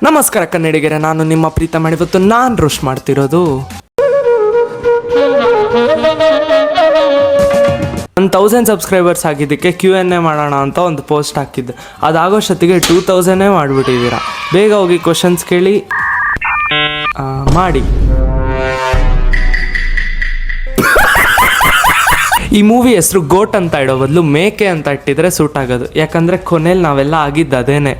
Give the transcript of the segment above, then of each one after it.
ನಮಸ್ಕಾರ ಕನ್ನಡಿಗರೇ, ನಾನು ನಿಮ್ಮ ಪ್ರೀತಮ. ಇವತ್ತು ನಾನು ರೋಸ್ಟ್ ಮಾಡ್ತಿರೋದು 1000 ಸಬ್ಸ್ಕ್ರೈಬರ್ಸ್ ಆಗಿದ್ದಕ್ಕೆ Q&A ಮಾಡೋಣ ಅಂತ ಒಂದು ಪೋಸ್ಟ್ ಹಾಕಿದ್ದೆ. ಅದಾಗೋಷ್ಟೊತ್ತಿಗೆ 2000 ಮಾಡಿಬಿಟ್ಟಿದ್ದೀರಾ. ಬೇಗ ಹೋಗಿ ಕ್ವಶನ್ಸ್ ಕೇಳಿ ಮಾಡಿ. ಈ ಮೂವಿ ಹೆಸರು ಗೋಟ್ ಅಂತ ಇಡೋ ಬದಲು ಮೇಕೆ ಅಂತ ಇಟ್ಟಿದ್ರೆ ಸೂಟ್ ಆಗೋದು. ಯಾಕಂದರೆ ಕೊನೆಯಲ್ಲಿ ನಾವೆಲ್ಲ ಆಗಿದ್ದು ಅದೇನೆ.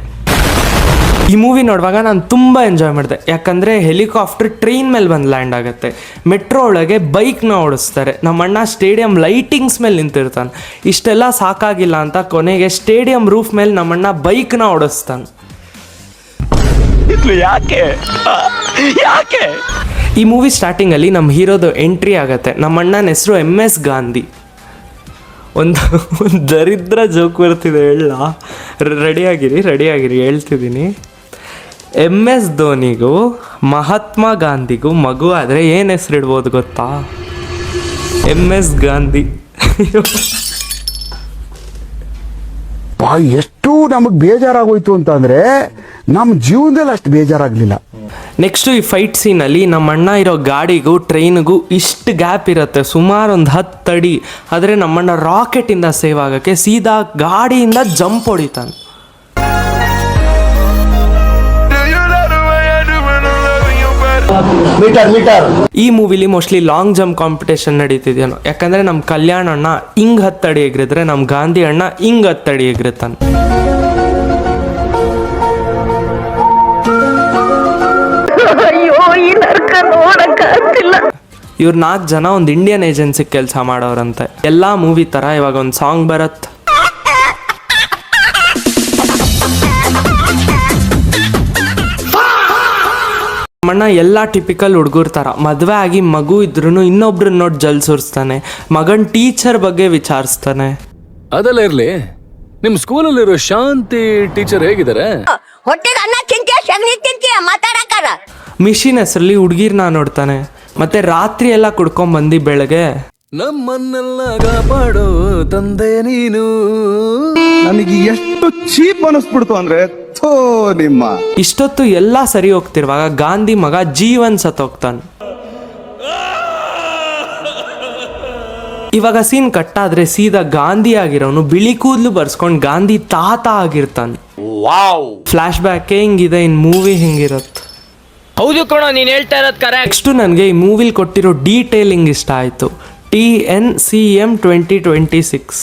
ಈ ಮೂವಿ ನೋಡುವಾಗ ನಾನು ತುಂಬ ಎಂಜಾಯ್ ಮಾಡಿದೆ. ಯಾಕಂದರೆ ಹೆಲಿಕಾಪ್ಟರ್ ಟ್ರೈನ್ ಮೇಲೆ ಬಂದು ಲ್ಯಾಂಡ್ ಆಗುತ್ತೆ, ಮೆಟ್ರೋ ಒಳಗೆ ಬೈಕ್ನ ಓಡಿಸ್ತಾರೆ, ನಮ್ಮಣ್ಣ ಸ್ಟೇಡಿಯಂ ಲೈಟಿಂಗ್ಸ್ ಮೇಲೆ ನಿಂತಿರ್ತಾನೆ. ಇಷ್ಟೆಲ್ಲ ಸಾಕಾಗಿಲ್ಲ ಅಂತ ಕೊನೆಗೆ ಸ್ಟೇಡಿಯಂ ರೂಫ್ ಮೇಲೆ ನಮ್ಮಣ್ಣ ಬೈಕ್ನ ಓಡಿಸ್ತಾನೆ. ಯಾಕೆ ಈ ಮೂವಿ ಸ್ಟಾರ್ಟಿಂಗಲ್ಲಿ ನಮ್ಮ ಹೀರೋದು ಎಂಟ್ರಿ ಆಗುತ್ತೆ. ನಮ್ಮಣ್ಣನ ಹೆಸರು MS ಗಾಂಧಿ. ಒಂದು ದರಿದ್ರ ಜೋಕ್ ಬರ್ತಿದೆ, ಹೇಳ. ರೆಡಿಯಾಗಿರಿ ಹೇಳ್ತಿದ್ದೀನಿ. MS ಧೋನಿಗೂ ಮಹಾತ್ಮ ಗಾಂಧಿಗೂ ಮಗು ಆದರೆ ಏನು ಹೆಸರಿಡ್ಬೋದು ಗೊತ್ತಾ? MS ಗಾಂಧಿ. ಎಷ್ಟು ನಮಗೆ ಬೇಜಾರಾಗೋಯ್ತು ಅಂತಂದ್ರೆ ನಮ್ಮ ಜೀವನದಲ್ಲಿ ಅಷ್ಟು ಬೇಜಾರಾಗಲಿಲ್ಲ. ನೆಕ್ಸ್ಟು ಈ ಫೈಟ್ ಸೀನಲ್ಲಿ ನಮ್ಮ ಅಣ್ಣ ಇರೋ ಗಾಡಿಗೂ ಟ್ರೈನಿಗೂ ಇಷ್ಟು ಗ್ಯಾಪ್ ಇರುತ್ತೆ, ಸುಮಾರು ಒಂದು 10 ಅಡಿ. ಆದರೆ ನಮ್ಮಣ್ಣ ರಾಕೆಟಿಂದ ಸೇವ್ ಆಗೋಕ್ಕೆ ಸೀದಾ ಗಾಡಿಯಿಂದ ಜಂಪ್ ಹೊಡಿತಾನೆ. ಈ ಮೂವಿಲಿ ಮೋಸ್ಟ್ಲಿ ಲಾಂಗ್ ಜಂಪ್ ಕಾಂಪಿಟೇಷನ್ ನಡೀತಿದ್ಯಾನೋ. ಯಾಕಂದರೆ ನಮ್ಮ ಕಲ್ಯಾಣ ಅಣ್ಣ ಹಿಂಗೆ 10 ಅಡಿ ಎಗರಿದ್ರೆ ನಮ್ಮ ಗಾಂಧಿ ಅಣ್ಣ ಹಿಂಗೆ 10 ಅಡಿ ಎಗರುತ್ತಾನೆ. ಇವ್ರು 4 ಜನ ಒಂದು ಇಂಡಿಯನ್ ಏಜೆನ್ಸಿ ಕೆಲಸ ಮಾಡೋರಂತೆ. ಎಲ್ಲ ಮೂವಿ ಥರ ಇವಾಗ ಒಂದು ಸಾಂಗ್ ಬರತ್ತೆ. ನಮ್ಮಣ್ಣ ಎಲ್ಲ ಟಿಪಿಕಲ್ ಹುಡುಗರ ಥರ ಮದುವೆ ಆಗಿ ಮಗು ಇದ್ರೂ ಇನ್ನೊಬ್ರನ್ನ ನೋಡಿ ಜಲ್ ಸುರಿಸ್ತಾನೆ. ಮಗನ್ ಟೀಚರ್ ಬಗ್ಗೆ ವಿಚಾರಿಸ್ತಾನೆ. ಅದೆಲ್ಲ ಇರ್ಲಿ, ನಿಮ್ ಸ್ಕೂಲಲ್ಲಿರೋ ಶಾಂತಿ ಟೀಚರ್ ಹೇಗಿದ್ದಾರೆ? ಮಿಷಿನ್ ಹೆಸರಲ್ಲಿ ಹುಡುಗಿರ್ನ ನೋಡ್ತಾನೆ. ಮತ್ತೆ ರಾತ್ರಿ ಎಲ್ಲ ಕುಡ್ಕೊಂಡ್ಬಂದು ಬೆಳಗ್ಗೆ ನಮ್ಮನ್ನೆಲ್ಲ ಕಾಪಾಡೋ ತಂದೆ ನೀನು. ನನಗೆ ಎಷ್ಟು ಚೀಪ್ ಅನಿಸ್ಬಿಡ್ತು ಅಂದ್ರೆ ನಿಮ್ಮ ಇಷ್ಟೊತ್ತು ಎಲ್ಲ ಸರಿ ಹೋಗ್ತಿರುವಾಗ ಗಾಂಧಿ ಮಗ ಜೀವನ್ ಸತ್ತೋಗ್ತಾನೆ. ಇವಾಗ ಸೀನ್ ಕಟ್ಟಾದ್ರೆ ಸೀದಾ ಗಾಂಧಿ ಆಗಿರೋನು ಬಿಳಿ ಕೂದಲು ಬರ್ಸ್ಕೊಂಡು ಗಾಂಧಿ ತಾತ ಆಗಿರ್ತಾನೆ. ಫ್ಲಾಶ್ ಬ್ಯಾಕ್ ಹಿಂಗಿದೆ, ಇನ್ ಮೂವಿ ಹಿಂಗಿರತ್ತೆ. ಹೌದು ಕಣೋ, ನೀನ್ ಹೇಳ್ತಾ ಇರೋದು ಕರೆಕ್ಟ್. ನೆಕ್ಸ್ಟ್ ನನಗೆ ಈ ಮೂವಿಲಿ ಕೊಟ್ಟಿರೋ ಡೀಟೇಲಿಂಗ್ ಇಷ್ಟ ಆಯಿತು. TNCM 2026.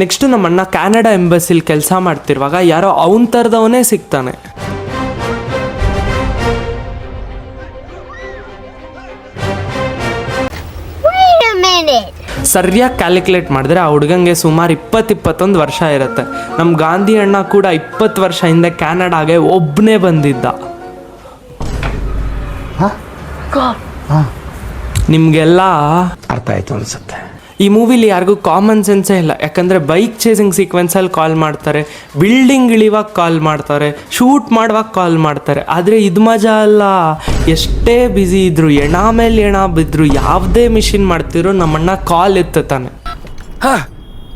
ನೆಕ್ಸ್ಟ್ ನಮ್ಮಣ್ಣ ಕ್ಯಾನಡಾ ಎಂಬಸಿಲಿ ಕೆಲಸ ಮಾಡ್ತಿರುವಾಗ ಯಾರೋ ಅವನ ಥರದವನೇ ಸಿಗ್ತಾನೆ. ಸರಿಯಾಗಿ ಕ್ಯಾಲ್ಕುಲೇಟ್ ಮಾಡಿದ್ರೆ ಆ ಹುಡುಗಂಗೆ ಸುಮಾರು 20-21 ವರ್ಷ ಇರುತ್ತೆ. ನಮ್ಮ ಗಾಂಧಿ ಅಣ್ಣ ಕೂಡ 20 ವರ್ಷ ಹಿಂದೆ ಕ್ಯಾನಡಾಗೆ ಒಬ್ಬನೇ ಬಂದಿದ್ದ. ನಿಮಗೆಲ್ಲ ಅರ್ಥ ಆಯ್ತು ಅನ್ಸುತ್ತೆ. ಈ ಮೂವಿಲಿ ಯಾರಿಗೂ ಕಾಮನ್ ಸೆನ್ಸೇ ಇಲ್ಲ. ಯಾಕಂದರೆ ಬೈಕ್ ಚೇಸಿಂಗ್ ಸೀಕ್ವೆನ್ಸಲ್ಲಿ ಕಾಲ್ ಮಾಡ್ತಾರೆ, ಬಿಲ್ಡಿಂಗ್ ಇಳಿವಾಗ ಕಾಲ್ ಮಾಡ್ತಾರೆ, ಶೂಟ್ ಮಾಡುವಾಗ ಕಾಲ್ ಮಾಡ್ತಾರೆ. ಆದರೆ ಇದು ಮಜಾ ಅಲ್ಲ. ಎಷ್ಟೇ ಬ್ಯುಸಿ ಇದ್ರು, ಎಣ ಮೇಲೆ ಎಣ ಬಿದ್ರು, ಯಾವುದೇ ಮಿಷಿನ್ ಮಾಡ್ತಿರೋ ನಮ್ಮಣ್ಣ ಕಾಲ್ ಎತ್ತಾನೆ.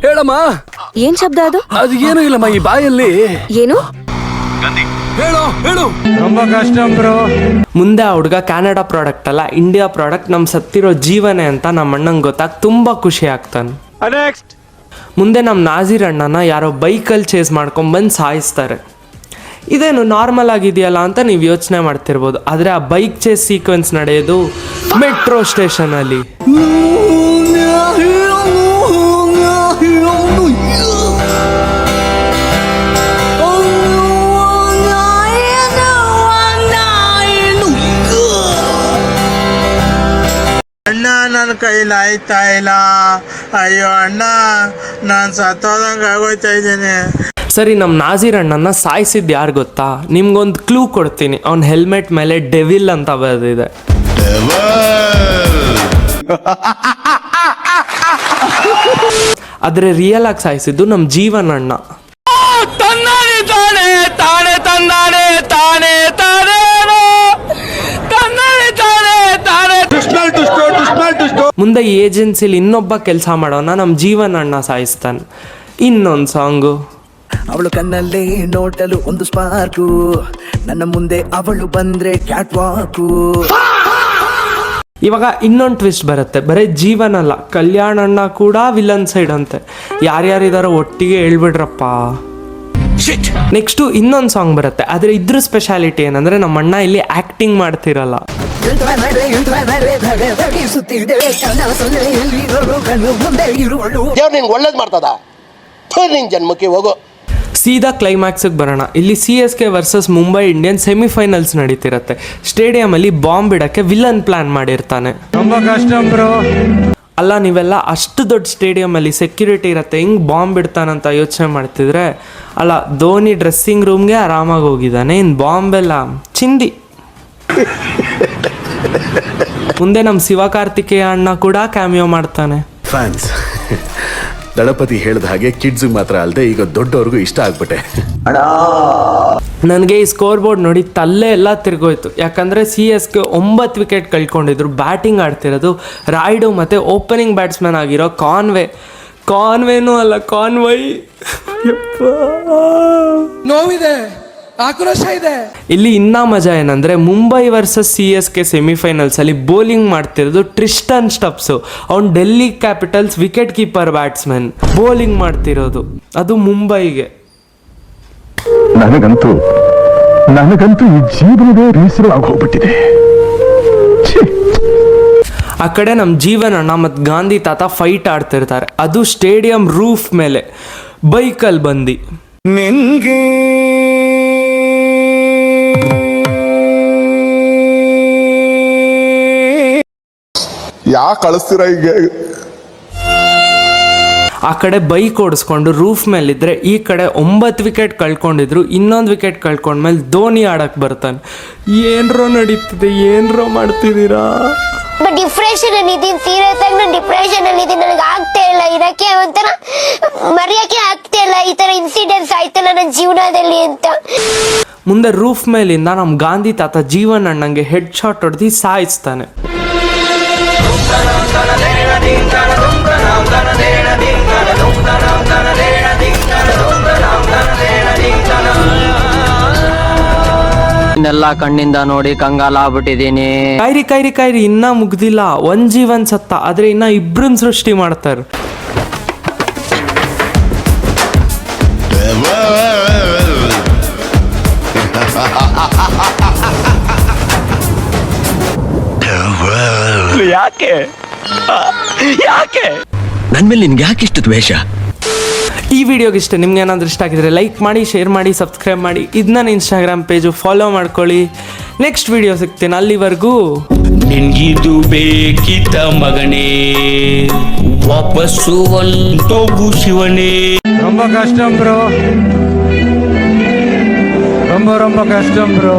ಹೇಳಮ್ಮ, ಏನ್ ಶಬ್ದ ಅದು? ಅದು ಏನೂ ಇಲ್ಲಮ್ಮ, ಈ ಬಾಯಲ್ಲಿ ಏನು? ಹೇಳು. ತುಂಬಾ ಕಷ್ಟ ಬ್ರೋ. ಮುಂದೆ ಆ ಹುಡುಗ ಕ್ಯಾನಡಾ ಪ್ರಾಡಕ್ಟ್ ಅಲ್ಲ, ಇಂಡಿಯಾ ಪ್ರಾಡಕ್ಟ್, ನಮ್ಮ ಸತ್ತಿರೋ ಜೀವನೇ ಅಂತ ನಮ್ಮ ಅಣ್ಣಂಗೆ ಗೊತ್ತಾಗಿ ತುಂಬ ಖುಷಿ ಆಗ್ತಾನೆ. ಮುಂದೆ ನಮ್ಮ ನಾಜೀರ್ ಅಣ್ಣನ ಯಾರೋ ಬೈಕಲ್ಲಿ ಚೇಸ್ ಮಾಡ್ಕೊಂಡ್ಬಂದು ಸಾಯಿಸ್ತಾರೆ. ಇದೇನು ನಾರ್ಮಲ್ ಆಗಿದೆಯಲ್ಲ ಅಂತ ನೀವು ಯೋಚನೆ ಮಾಡ್ತಿರ್ಬೋದು. ಆದರೆ ಆ ಬೈಕ್ ಚೇಸ್ ಸೀಕ್ವೆನ್ಸ್ ನಡೆಯೋದು ಮೆಟ್ರೋ ಸ್ಟೇಷನಲ್ಲಿ. ಅಣ್ಣ, ನನ್ನ ಕೈಲಿ ಆಯ್ತಾ ಇಲ್ಲ. ಅಯ್ಯೋ ಅಣ್ಣ, ನಾನು ಸತ್ತೋದಂಗೆ ಆಗೋಯ್ತಾ ಇದ್ದೇನೆ. ಸರಿ, ನಮ್ಮ ನಾಜೀರ್ ಅಣ್ಣನ ಸಾಯಿಸಿದ್ದು ಯಾರು ಗೊತ್ತಾ? ನಿಮ್ಗೊಂದು ಕ್ಲೂ ಕೊಡ್ತೀನಿ. ಅವ್ನ ಹೆಲ್ಮೆಟ್ ಮೇಲೆ ಡೆವಿಲ್ ಅಂತ ಬರೆದಿದೆ. ಆದರೆ ರಿಯಲ್ ಆಗಿ ಸಾಯಿಸಿದ್ದು ನಮ್ಮ ಜೀವನ್ ಅಣ್ಣ. ಟುಸ್ಟೋ ಮುಂದೆ ಈ ಏಜೆನ್ಸಿಲಿ ಇನ್ನೊಬ್ಬ ಕೆಲಸ ಮಾಡೋನ ನಮ್ಮ ಜೀವನ ಅಣ್ಣ ಸಾಯಿಸ್ತಾನೆ. ಇನ್ನೊಂದು ಸಾಂಗು, ಅವಳು ಕಣ್ಣಲ್ಲಿ ನೋಟಲು ಒಂದು ಸ್ಪಾರ್ಕು, ನನ್ನ ಮುಂದೆ ಅವಳು ಬಂದ್ರೆ ಕ್ಯಾಟ್ ವಾಕು. ಇವಾಗ ಇನ್ನೊಂದು ಟ್ವಿಸ್ಟ್ ಬರುತ್ತೆ, ಬರೀ ಜೀವನ ಅಲ್ಲ, ಕಲ್ಯಾಣ್ ಅಣ್ಣ ಕೂಡ ವಿಲನ್ ಸೈಡ್ ಅಂತೆ. ಯಾರ್ಯಾರಿದಾರೋ ಒಟ್ಟಿಗೆ ಹೇಳ್ಬಿಡ್ರಪ್ಪ. ನೆಕ್ಸ್ಟು ಇನ್ನೊಂದು ಸಾಂಗ್ ಬರುತ್ತೆ, ಆದರೆ ಇದ್ರ ಸ್ಪೆಷಾಲಿಟಿ ಏನಂದ್ರೆ ನಮ್ಮ ಅಣ್ಣ ಇಲ್ಲಿ ಆಕ್ಟಿಂಗ್ ಮಾಡ್ತಿರಲ್ಲ. ದೇವ್ರು ನಿನ್ಗೆ ಒಳ್ಳೇದು ಮಾಡ್ತದ, ನಿನ್ ಜನ್ಮಕ್ಕೆ ಹೋಗೋ. ಸೀದಾ ಕ್ಲೈಮ್ಯಾಕ್ಸಿಗೆ ಬರೋಣ. ಇಲ್ಲಿ CSK versus Mumbai Indians semifinals ನಡೀತಿರತ್ತೆ. ಸ್ಟೇಡಿಯಮಲ್ಲಿ ಬಾಂಬ್ ಇಡಕ್ಕೆ ವಿಲನ್ ಪ್ಲಾನ್ ಮಾಡಿರ್ತಾನೆ. ಅಲ್ಲ, ನೀವೆಲ್ಲ ಅಷ್ಟು ದೊಡ್ಡ ಸ್ಟೇಡಿಯಮಲ್ಲಿ ಸೆಕ್ಯೂರಿಟಿ ಇರುತ್ತೆ, ಹಿಂಗೆ ಬಾಂಬ್ ಇಡ್ತಾನಂತ ಯೋಚನೆ ಮಾಡ್ತಿದ್ರೆ, ಅಲ್ಲ, ಧೋನಿ ಡ್ರೆಸ್ಸಿಂಗ್ ರೂಮ್ಗೆ ಆರಾಮಾಗಿ ಹೋಗಿದ್ದಾನೆ, ಇನ್ನು ಬಾಂಬೆಲ್ಲ ಚಿಂದಿ. ಮುಂದೆ ನಮ್ಮ ಶಿವಕಾರ್ತಿಕೇಯ ಅಣ್ಣ ಕೂಡ ಕ್ಯಾಮಿಯೋ ಮಾಡ್ತಾನೆ. ಫ್ಯಾನ್ಸ್ ದಳಪತಿ ಹೇಳಿದ ಹಾಗೆ ಕಿಡ್ಸ್ ಮಾತ್ರ ಅಲ್ಲದೆ ಈಗ ದೊಡ್ಡವ್ರಿಗೂ ಇಷ್ಟ ಆಗ್ಬಿಟ್ಟೆ. ನನಗೆ ಈ ಸ್ಕೋರ್ ಬೋರ್ಡ್ ನೋಡಿ ತಲ್ಲೇ ಎಲ್ಲ ತಿರ್ಗೋಯ್ತು. ಯಾಕಂದರೆ CSK 9 ವಿಕೆಟ್ ಕಳ್ಕೊಂಡಿದ್ರು. ಬ್ಯಾಟಿಂಗ್ ಆಡ್ತಿರೋದು ರಾಯ್ಡು ಮತ್ತು ಓಪನಿಂಗ್ ಬ್ಯಾಟ್ಸ್ಮನ್ ಆಗಿರೋ ಕಾನ್ವೇನೂ ಅಲ್ಲ, ಕಾನ್ವೈ. ನೋವಿದೆ, ಆಕ್ರೋಶ ಇದೆ. ಇಲ್ಲಿ ಇನ್ನೂ ಮಜಾ ಏನಂದರೆ ಮುಂಬೈ ವರ್ಸಸ್ CSK ಸೆಮಿಫೈನಲ್ಸಲ್ಲಿ ಬೌಲಿಂಗ್ ಮಾಡ್ತಿರೋದು ಟ್ರಿಸ್ಟನ್ ಸ್ಟಬ್ಸು. ಅವ್ನು Delhi capitals wicket keeper batsman bowling ಮಾಡ್ತಿರೋದು, ಅದು ಮುಂಬೈಗೆ. ನನಗಂತೂ ಈ ಜೀವನವೇ ಬೇಸರ ಆಗೋಗ್ಬಿಟ್ಟಿದೆ. ಆ ಕಡೆ ನಮ್ಮ ಜೀವನ ಅಣ್ಣ ಮತ್ತು ಗಾಂಧಿ ತಾತ ಫೈಟ್ ಆಡ್ತಿರ್ತಾರೆ, ಅದು ಸ್ಟೇಡಿಯಂ ರೂಫ್ ಮೇಲೆ ಬೈಕಲ್ಲಿ ಬಂದು. ನಿನ್ಗೆ ಯಾಕೆ ಕಳಿಸ್ತೀರ ಹೀಗೆ? ಆ ಕಡೆ ಬೈಕ್ ಓಡಿಸ್ಕೊಂಡು ರೂಫ್ ಮೇಲಿದ್ರೆ, ಈ ಕಡೆ 9 ವಿಕೆಟ್ ಕಳ್ಕೊಂಡಿದ್ರು, ಇನ್ನೊಂದು ವಿಕೆಟ್ ಕಳ್ಕೊಂಡ್ಮೇಲೆ ಧೋನಿ ಆಡಕ್ಕೆ ಬರ್ತಾನೆ. ಏನ್ರೋ ನಡೀತಿದೆ, ಏನ್ರೋ ಮಾಡ್ತಿದ್ದೀರಾ? ಡಿಪ್ರೆಷನ್ ಅಲ್ಲಿ ಇದೀನಿ, ಸೀರಿಯಸ್ ಆಗಿ ನಾನು ಡಿಪ್ರೆಷನ್ ಅಲ್ಲಿ ಇದೀನಿ. ನನಗೆ ಆಗ್ತಾ ಇಲ್ಲ ಇರಕ್ಕೆ, ಒಂಥರ ಮರೆಯಕ್ಕೆ ಆಗ್ತಾ ಇಲ್ಲ. ಈ ತರ ಇನ್ಸಿಡೆಂಟ್ಸ್ ಆಯ್ತಲ್ಲ ನನ್ನ ಜೀವನದಲ್ಲಿ ಅಂತ. ಮುಂದೆ ರೂಫ್ ಮೇಲಿಂದ ನಮ್ಮ ಗಾಂಧಿ ತಾತ ಜೀವನ್ ಅಣ್ಣಂಗೆ ಹೆಡ್ ಶಾಟ್ ಹೊಡೆದು ಸಾಯಿಸ್ತಾನೆ. ಇನ್ನೆಲ್ಲ ಕಣ್ಣಿಂದ ನೋಡಿ ಕಂಗಾಲ ಆಗ್ಬಿಟ್ಟಿದೀನಿ. ಕಾಯ್ರಿ ಇನ್ನ ಮುಗ್ದಿಲ್ಲ. ಒಂದ್ ಜೀವನ್ ಸತ್ತ, ಆದ್ರೆ ಇನ್ನ ಇಬ್ರನ್ ಸೃಷ್ಟಿ ಮಾಡ್ತಾರ. ಯಾಕೆ ನನ್ ಮೇಲೆ ನಿನ್ಗೆ ಯಾಕೆ ಇಷ್ಟು ದ್ವೇಷ? ಈ ವಿಡಿಯೋಗೆ ಇಷ್ಟ, ನಿಮ್ಗೆ ಏನಾದರೂ ಇಷ್ಟ ಆಗಿದ್ರೆ ಲೈಕ್ ಮಾಡಿ, ಶೇರ್ ಮಾಡಿ, ಸಬ್ಸ್ಕ್ರೈಬ್ ಮಾಡಿ. ಇದು ನನ್ನ ಇನ್ಸ್ಟಾಗ್ರಾಮ್ ಪೇಜು ಫಾಲೋ ಮಾಡ್ಕೊಳ್ಳಿ. ನೆಕ್ಸ್ಟ್ ವಿಡಿಯೋ ಸಿಗ್ತೀನಿ, ಅಲ್ಲಿವರೆಗೂ ನಿನ್ಗಿದು ಬೇಕಿತ್ತ ಮಗನೇ, ವಾಪಸ್ಸು ಒಂಟೋಗು ಶಿವನೇ. ரொம்ப கஷ்டம் ப்ரோ, ரொம்ப கஷ்டம் ப்ரோ.